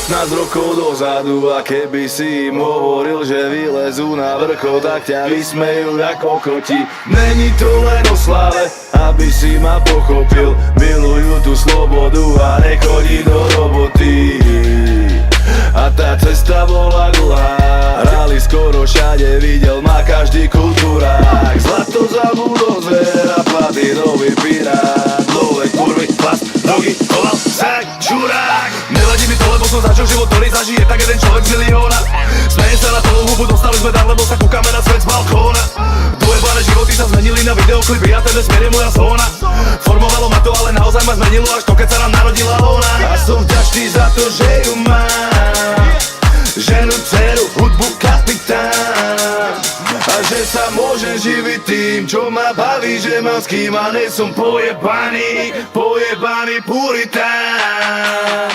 15 rokov dozadu a keby si im hovoril, že vylezú na vrchol, tak ťa vysmejú ako koti. Není to len o slave, aby si ma pochopil. Milujú tú slobodu a nechodí do roboty. A tá cesta bola dlhá, hrali skoro všade, videl ma každý kultúrák. Zlato za buldozer a platinový pirát, dole kurvy, plast, drogy, koval, sak, čurák. Nevadí mi to, lebo som zažil život, ktorý zažije tak jeden človek z milióna. Smeje sa na celú hubu, dostali sme dar, lebo sa kúkame na svet z balkóna. Dojebané životy sa zmenili na videoklipy a ten vesmír je moja zóna. Formovalo ma to, ale naozaj ma zmenilo až to, keď sa nám narodila ona. A som vďačný za to, že ju mám, ženu, dceru, hudbu, kapitán. A že sa môžem živiť tým, čo ma baví, že mám s kým a nie som pojebaný puritán.